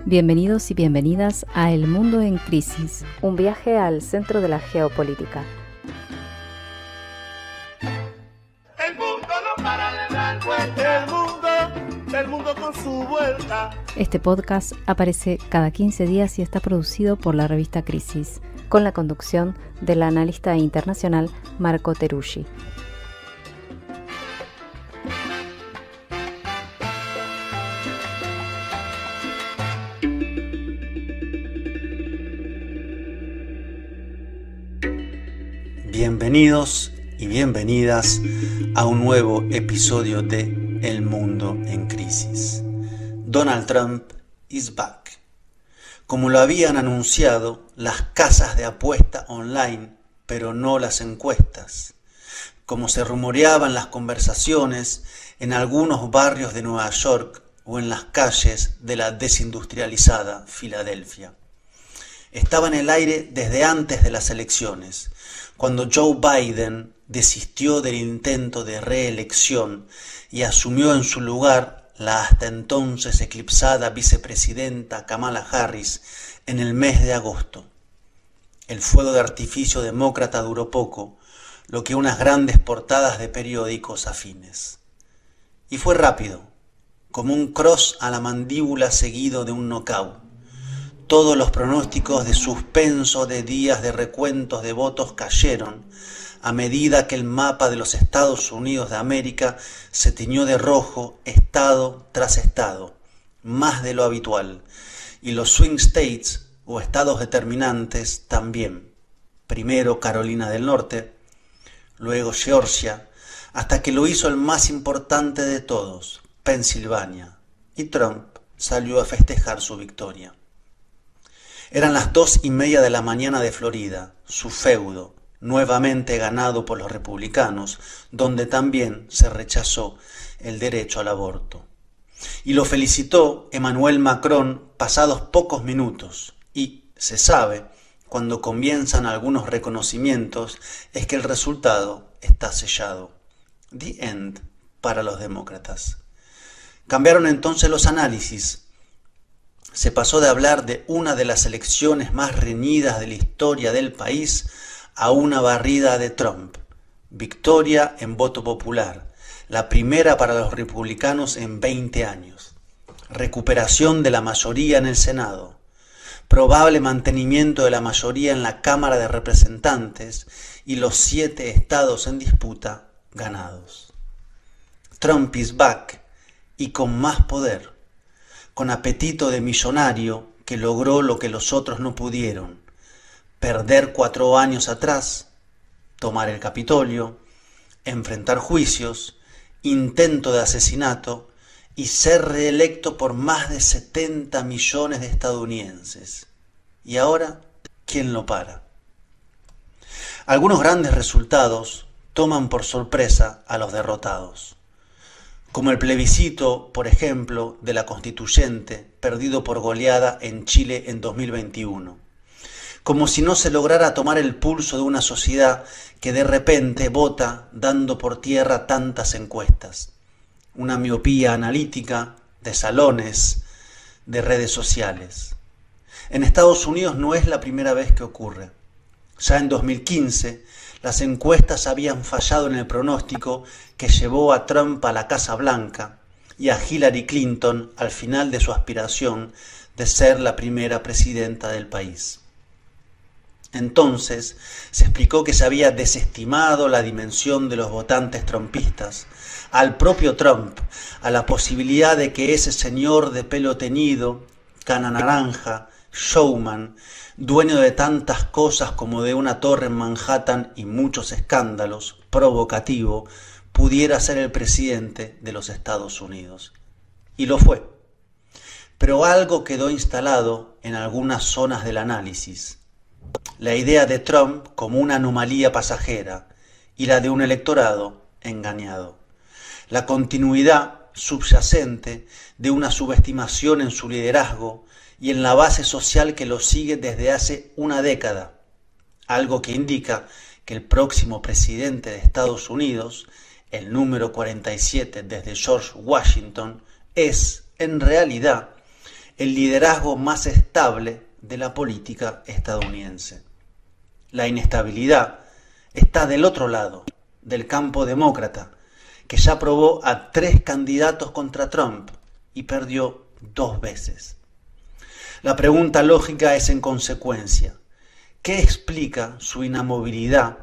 Bienvenidos y bienvenidas a El Mundo en Crisis, un viaje al centro de la geopolítica. El mundo no para de dar vuelta, el mundo con su vuelta. Este podcast aparece cada 15 días y está producido por la revista Crisis, con la conducción del analista internacional Marco Teruggi. Bienvenidos y bienvenidas a un nuevo episodio de El Mundo en Crisis. Donald Trump is back. Como lo habían anunciado las casas de apuesta online, pero no las encuestas. Como se rumoreaban las conversaciones en algunos barrios de Nueva York o en las calles de la desindustrializada Filadelfia. Estaba en el aire desde antes de las elecciones, cuando Joe Biden desistió del intento de reelección y asumió en su lugar la hasta entonces eclipsada vicepresidenta Kamala Harris en el mes de agosto. El fuego de artificio demócrata duró poco, lo que unas grandes portadas de periódicos afines. Y fue rápido, como un cross a la mandíbula seguido de un knockout. Todos los pronósticos de suspenso de días de recuentos de votos cayeron a medida que el mapa de los Estados Unidos de América se tiñó de rojo estado tras estado, más de lo habitual, y los swing states o estados determinantes también. Primero Carolina del Norte, luego Georgia, hasta que lo hizo el más importante de todos, Pensilvania, y Trump salió a festejar su victoria. Eran las 2:30 de la mañana de Florida, su feudo, nuevamente ganado por los republicanos, donde también se rechazó el derecho al aborto. Y lo felicitó Emmanuel Macron pasados pocos minutos, y, se sabe, cuando comienzan algunos reconocimientos, es que el resultado está sellado. The end para los demócratas. Cambiaron entonces los análisis. Se pasó de hablar de una de las elecciones más reñidas de la historia del país a una barrida de Trump. Victoria en voto popular, la primera para los republicanos en 20 años. Recuperación de la mayoría en el Senado. Probable mantenimiento de la mayoría en la Cámara de Representantes y los 7 estados en disputa ganados. Trump is back y con más poder. Con apetito de millonario que logró lo que los otros no pudieron, perder 4 años atrás, tomar el Capitolio, enfrentar juicios, intento de asesinato y ser reelecto por más de 70 millones de estadounidenses. Y ahora, ¿quién lo para? Algunos grandes resultados toman por sorpresa a los derrotados. Como el plebiscito, por ejemplo, de la Constituyente, perdido por goleada en Chile en 2021. Como si no se lograra tomar el pulso de una sociedad que de repente vota dando por tierra tantas encuestas. Una miopía analítica de salones, de redes sociales. En Estados Unidos no es la primera vez que ocurre. Ya en 2015, las encuestas habían fallado en el pronóstico que llevó a Trump a la Casa Blanca y a Hillary Clinton al final de su aspiración de ser la primera presidenta del país. Entonces se explicó que se había desestimado la dimensión de los votantes trumpistas, al propio Trump, a la posibilidad de que ese señor de pelo teñido, cana naranja, showman, dueño de tantas cosas como de una torre en Manhattan y muchos escándalos, provocativo, pudiera ser el presidente de los Estados Unidos. Y lo fue. Pero algo quedó instalado en algunas zonas del análisis. La idea de Trump como una anomalía pasajera y la de un electorado engañado. La continuidad subyacente de una subestimación en su liderazgo y en la base social que lo sigue desde hace una década, algo que indica que el próximo presidente de Estados Unidos, el número 47 desde George Washington, es, en realidad, el liderazgo más estable de la política estadounidense. La inestabilidad está del otro lado, del campo demócrata, que ya probó a 3 candidatos contra Trump y perdió 2 veces. La pregunta lógica es en consecuencia, ¿qué explica su inamovilidad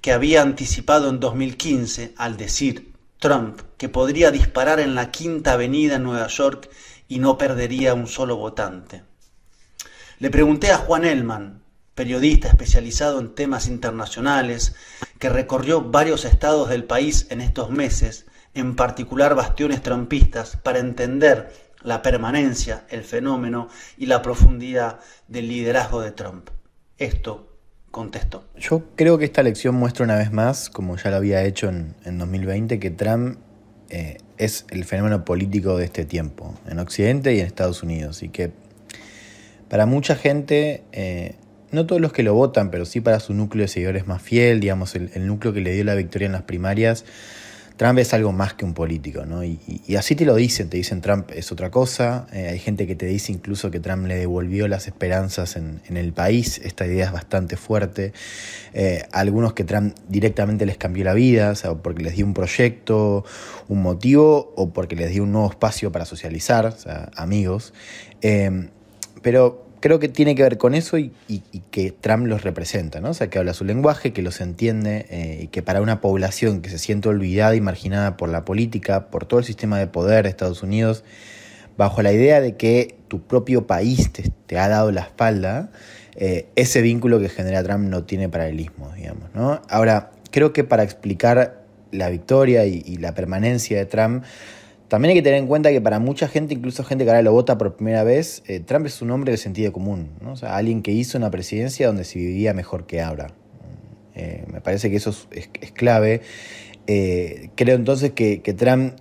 que había anticipado en 2015 al decir Trump que podría disparar en la Quinta Avenida en Nueva York y no perdería un solo votante? Le pregunté a Juan Elman, periodista especializado en temas internacionales, que recorrió varios estados del país en estos meses, en particular bastiones trumpistas, para entender la permanencia, el fenómeno y la profundidad del liderazgo de Trump. Esto contestó. Yo creo que esta elección muestra una vez más, como ya lo había hecho en 2020, que Trump es el fenómeno político de este tiempo, en Occidente y en Estados Unidos, y que para mucha gente, no todos los que lo votan, pero sí para su núcleo de seguidores más fiel, digamos, el núcleo que le dio la victoria en las primarias, Trump es algo más que un político, ¿no? Y así te dicen Trump es otra cosa. Hay gente que te dice incluso que Trump le devolvió las esperanzas en el país. Esta idea es bastante fuerte. Algunos que Trump directamente les cambió la vida, o sea, porque les dio un proyecto, un motivo, o porque les dio un nuevo espacio para socializar, o sea, amigos. Pero creo que tiene que ver con eso y que Trump los representa, ¿no? O sea, que habla su lenguaje, que los entiende, y que para una población que se siente olvidada y marginada por la política, por todo el sistema de poder de Estados Unidos, bajo la idea de que tu propio país te ha dado la espalda, ese vínculo que genera Trump no tiene paralelismo, digamos, ¿no? Ahora, creo que para explicar la victoria y la permanencia de Trump, también hay que tener en cuenta que para mucha gente, incluso gente que ahora lo vota por primera vez, Trump es un hombre de sentido común, ¿no? O sea, alguien que hizo una presidencia donde se vivía mejor que ahora. Me parece que eso es clave. Creo entonces que Trump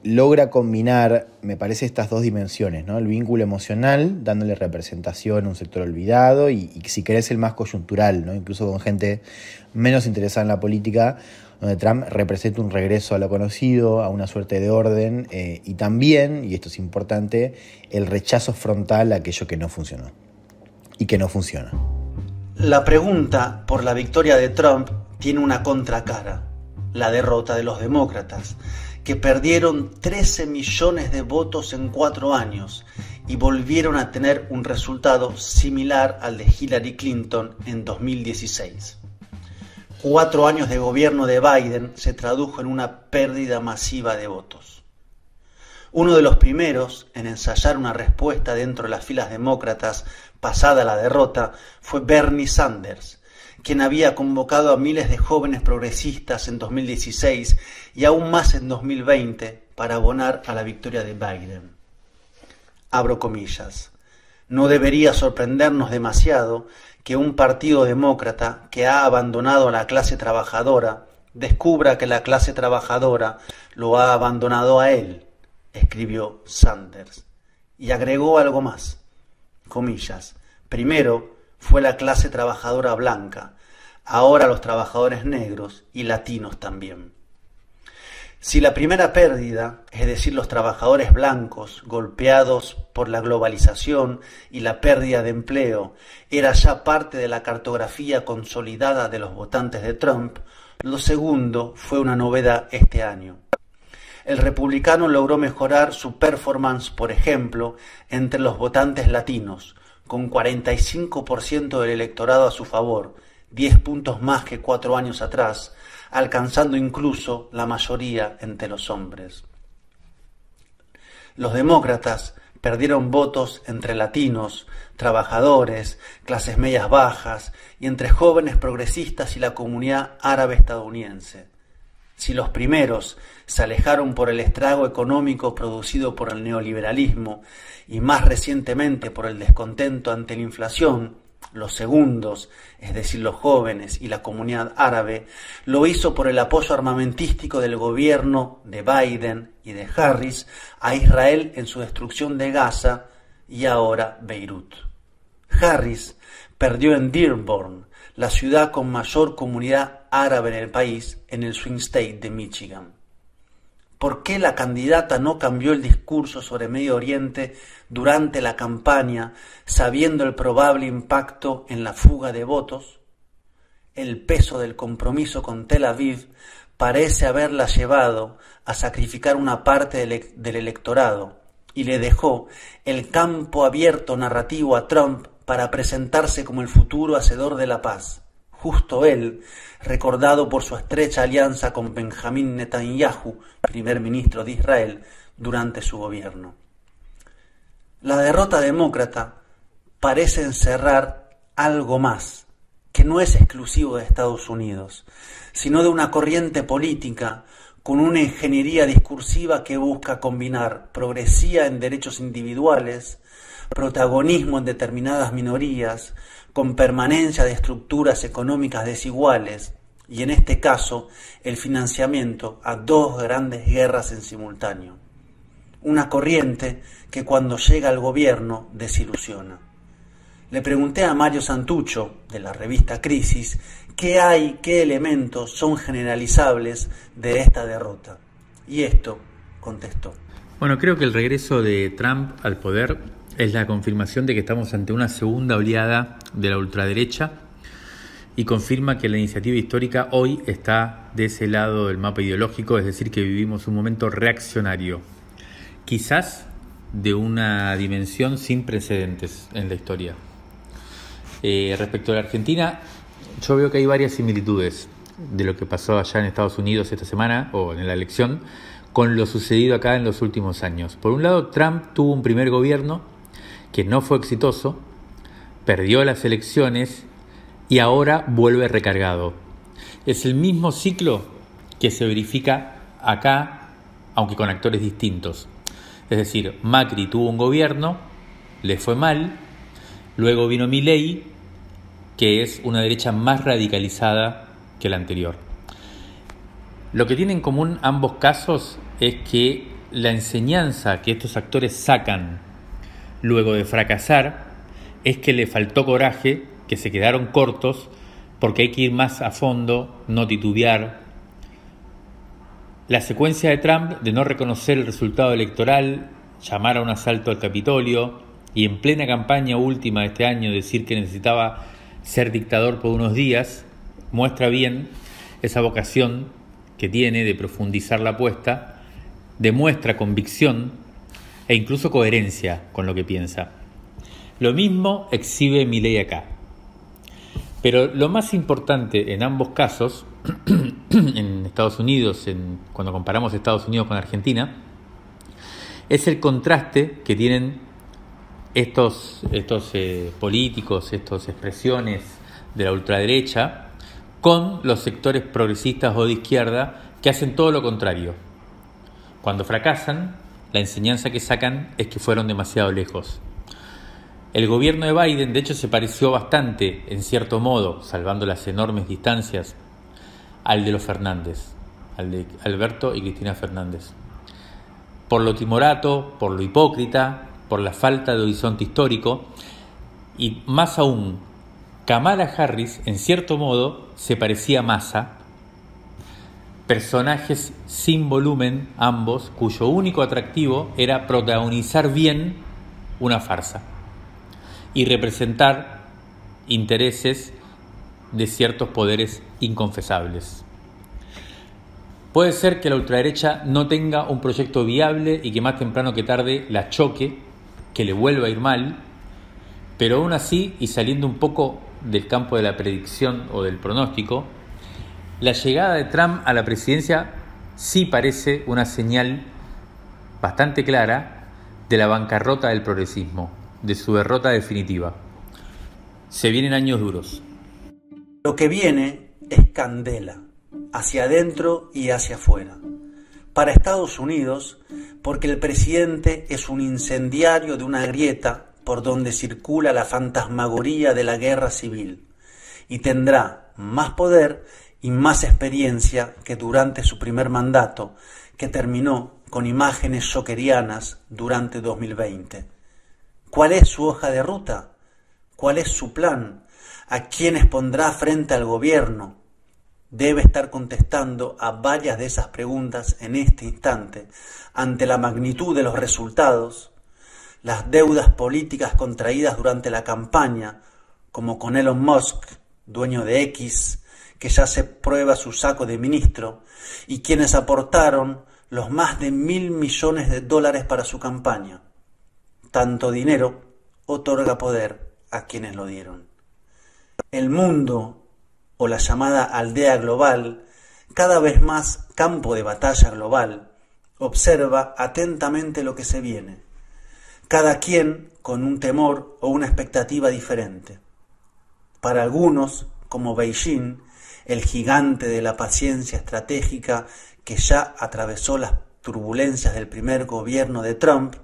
logra combinar, me parece, estas dos dimensiones, ¿no? El vínculo emocional, dándole representación a un sector olvidado y si querés el más coyuntural, ¿no? Incluso con gente menos interesada en la política, donde Trump representa un regreso a lo conocido, a una suerte de orden, y también, y esto es importante, el rechazo frontal a aquello que no funcionó y que no funciona. La pregunta por la victoria de Trump tiene una contracara, la derrota de los demócratas, que perdieron 13 millones de votos en 4 años y volvieron a tener un resultado similar al de Hillary Clinton en 2016. 4 años de gobierno de Biden se tradujo en una pérdida masiva de votos. Uno de los primeros en ensayar una respuesta dentro de las filas demócratas pasada la derrota fue Bernie Sanders, quien había convocado a miles de jóvenes progresistas en 2016 y aún más en 2020 para abonar a la victoria de Biden. Abro comillas. No debería sorprendernos demasiado que un partido demócrata que ha abandonado a la clase trabajadora descubra que la clase trabajadora lo ha abandonado a él, escribió Sanders. Y agregó algo más, comillas, primero fue la clase trabajadora blanca, ahora los trabajadores negros y latinos también. Si la primera pérdida, es decir, los trabajadores blancos golpeados por la globalización y la pérdida de empleo, era ya parte de la cartografía consolidada de los votantes de Trump, lo segundo fue una novedad este año. El republicano logró mejorar su performance, por ejemplo, entre los votantes latinos, con 45% del electorado a su favor, 10 puntos más que 4 años atrás, alcanzando incluso la mayoría entre los hombres. Los demócratas perdieron votos entre latinos, trabajadores, clases medias bajas y entre jóvenes progresistas y la comunidad árabe estadounidense. Si los primeros se alejaron por el estrago económico producido por el neoliberalismo y más recientemente por el descontento ante la inflación, los segundos, es decir, los jóvenes y la comunidad árabe, lo hizo por el apoyo armamentístico del gobierno de Biden y de Harris a Israel en su destrucción de Gaza y ahora Beirut. Harris perdió en Dearborn, la ciudad con mayor comunidad árabe en el país, en el swing state de Michigan. ¿Por qué la candidata no cambió el discurso sobre Medio Oriente durante la campaña, sabiendo el probable impacto en la fuga de votos? El peso del compromiso con Tel Aviv parece haberla llevado a sacrificar una parte del electorado y le dejó el campo abierto narrativo a Trump para presentarse como el futuro hacedor de la paz. Justo él, recordado por su estrecha alianza con Benjamín Netanyahu, primer ministro de Israel, durante su gobierno. La derrota demócrata parece encerrar algo más, que no es exclusivo de Estados Unidos, sino de una corriente política con una ingeniería discursiva que busca combinar progresía en derechos individuales, protagonismo en determinadas minorías, con permanencia de estructuras económicas desiguales y, en este caso, el financiamiento a dos grandes guerras en simultáneo. Una corriente que cuando llega al gobierno desilusiona. Le pregunté a Mario Santucho, de la revista Crisis, qué elementos son generalizables de esta derrota. Y esto contestó. Bueno, creo que el regreso de Trump al poder es la confirmación de que estamos ante una segunda oleada de la ultraderecha y confirma que la iniciativa histórica hoy está de ese lado del mapa ideológico, es decir, que vivimos un momento reaccionario, quizás de una dimensión sin precedentes en la historia. Respecto a la Argentina, yo veo que hay varias similitudes de lo que pasó allá en Estados Unidos esta semana o en la elección con lo sucedido acá en los últimos años. Por un lado, Trump tuvo un primer gobierno que no fue exitoso, perdió las elecciones y ahora vuelve recargado. Es el mismo ciclo que se verifica acá, aunque con actores distintos. Es decir, Macri tuvo un gobierno, le fue mal, luego vino Milei, que es una derecha más radicalizada que la anterior. Lo que tienen en común ambos casos es que la enseñanza que estos actores sacan luego de fracasar es que le faltó coraje, que se quedaron cortos, porque hay que ir más a fondo, no titubear. La secuencia de Trump de no reconocer el resultado electoral, llamar a un asalto al Capitolio y en plena campaña última de este año decir que necesitaba ser dictador por unos días, muestra bien esa vocación que tiene de profundizar la apuesta, demuestra convicción e incluso coherencia con lo que piensa. Lo mismo exhibe Milei acá. Pero lo más importante en ambos casos, en Estados Unidos, cuando comparamos Estados Unidos con Argentina, es el contraste que tienen estos políticos, estas expresiones de la ultraderecha, con los sectores progresistas o de izquierda que hacen todo lo contrario. Cuando fracasan, la enseñanza que sacan es que fueron demasiado lejos. El gobierno de Biden, de hecho, se pareció bastante, en cierto modo, salvando las enormes distancias, al de los Fernández, al de Alberto y Cristina Fernández. Por lo timorato, por lo hipócrita, por la falta de horizonte histórico y, más aún, Kamala Harris, en cierto modo, se parecía a Massa. Personajes sin volumen, ambos, cuyo único atractivo era protagonizar bien una farsa y representar intereses de ciertos poderes inconfesables. Puede ser que la ultraderecha no tenga un proyecto viable y que más temprano que tarde la choque, que le vuelva a ir mal, pero aún así, y saliendo un poco del campo de la predicción o del pronóstico, la llegada de Trump a la presidencia sí parece una señal bastante clara de la bancarrota del progresismo, de su derrota definitiva. Se vienen años duros. Lo que viene es candela, hacia adentro y hacia afuera. Para Estados Unidos, porque el presidente es un incendiario de una grieta por donde circula la fantasmagoría de la guerra civil y tendrá más poder y más experiencia que durante su primer mandato, que terminó con imágenes jokerianas durante 2020. ¿Cuál es su hoja de ruta? ¿Cuál es su plan? ¿A quiénes pondrá frente al gobierno? debe estar contestando a varias de esas preguntas en este instante, ante la magnitud de los resultados, las deudas políticas contraídas durante la campaña, como con Elon Musk, dueño de X, que ya se prueba su saco de ministro, y quienes aportaron los más de $1.000 millones para su campaña. Tanto dinero otorga poder a quienes lo dieron. El mundo, o la llamada aldea global, cada vez más campo de batalla global, observa atentamente lo que se viene, cada quien con un temor o una expectativa diferente. Para algunos, como Beijing, el gigante de la paciencia estratégica que ya atravesó las turbulencias del primer gobierno de Trump,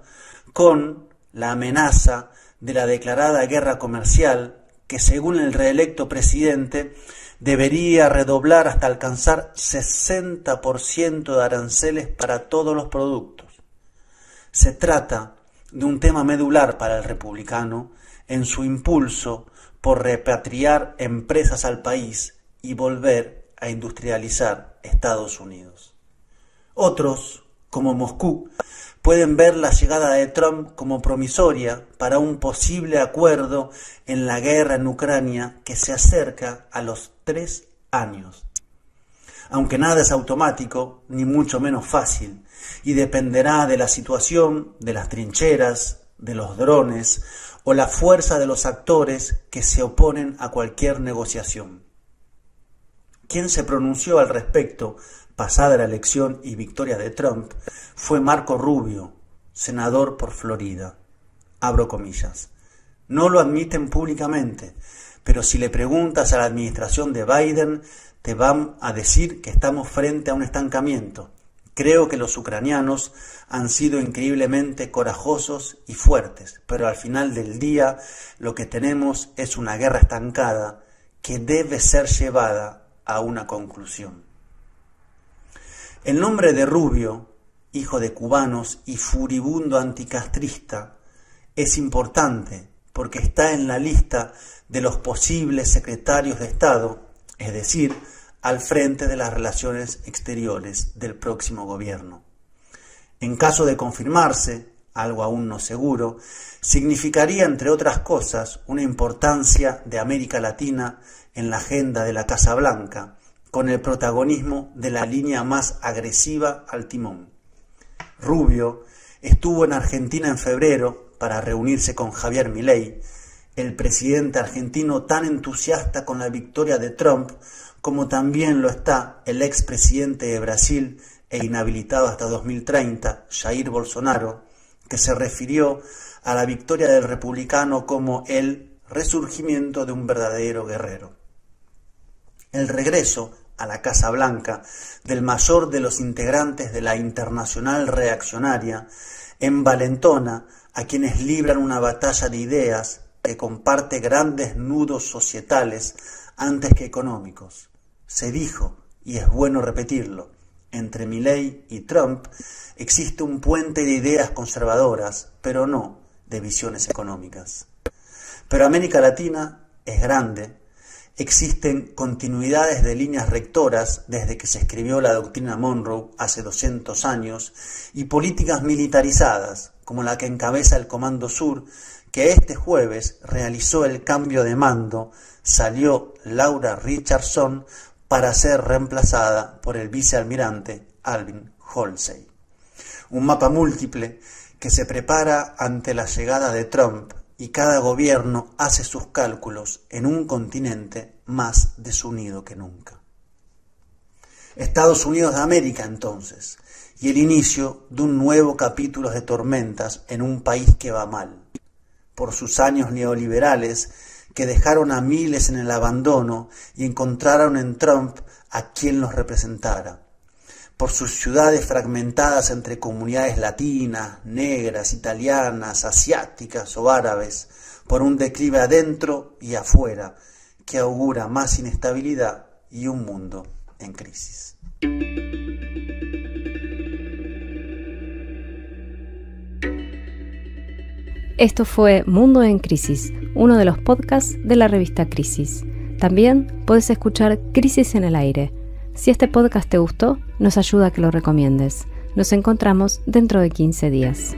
con la amenaza de la declarada guerra comercial que, según el reelecto presidente, debería redoblar hasta alcanzar 60% de aranceles para todos los productos. Se trata de un tema medular para el republicano en su impulso por repatriar empresas al país y volver a industrializar Estados Unidos. Otros, como Moscú, pueden ver la llegada de Trump como promisoria para un posible acuerdo en la guerra en Ucrania que se acerca a los 3 años. Aunque nada es automático, ni mucho menos fácil, y dependerá de la situación, de las trincheras, de los drones o la fuerza de los actores que se oponen a cualquier negociación. Quien se pronunció al respecto pasada la elección y victoria de Trump fue Marco Rubio, senador por Florida. Abro comillas. No lo admiten públicamente, pero si le preguntas a la administración de Biden, te van a decir que estamos frente a un estancamiento. Creo que los ucranianos han sido increíblemente corajosos y fuertes, pero al final del día lo que tenemos es una guerra estancada que debe ser llevada a una conclusión. El nombre de Rubio, hijo de cubanos y furibundo anticastrista, es importante porque está en la lista de los posibles secretarios de Estado, es decir, al frente de las relaciones exteriores del próximo gobierno. En caso de confirmarse, algo aún no seguro, significaría, entre otras cosas, una importancia de América Latina en la agenda de la Casa Blanca, con el protagonismo de la línea más agresiva al timón. Rubio estuvo en Argentina en febrero para reunirse con Javier Milei, el presidente argentino tan entusiasta con la victoria de Trump como también lo está el expresidente de Brasil e inhabilitado hasta 2030, Jair Bolsonaro, que se refirió a la victoria del republicano como el resurgimiento de un verdadero guerrero. El regreso a la Casa Blanca del mayor de los integrantes de la Internacional Reaccionaria envalentona a quienes libran una batalla de ideas que comparte grandes nudos societales antes que económicos. Se dijo, y es bueno repetirlo, entre Milei y Trump existe un puente de ideas conservadoras, pero no de visiones económicas. Pero América Latina es grande, existen continuidades de líneas rectoras desde que se escribió la doctrina Monroe hace 200 años y políticas militarizadas, como la que encabeza el Comando Sur, que este jueves realizó el cambio de mando, salió Laura Richardson para ser reemplazada por el vicealmirante Alvin Halsey. Un mapa múltiple que se prepara ante la llegada de Trump y cada gobierno hace sus cálculos en un continente más desunido que nunca. Estados Unidos de América, entonces, y el inicio de un nuevo capítulo de tormentas en un país que va mal, por sus años neoliberales que dejaron a miles en el abandono y encontraron en Trump a quien los representara, por sus ciudades fragmentadas entre comunidades latinas, negras, italianas, asiáticas o árabes, por un declive adentro y afuera que augura más inestabilidad y un mundo en crisis. Esto fue Mundo en Crisis, uno de los podcasts de la revista Crisis. También puedes escuchar Crisis en el Aire, Si este podcast te gustó, nos ayuda a que lo recomiendes. Nos encontramos dentro de 15 días.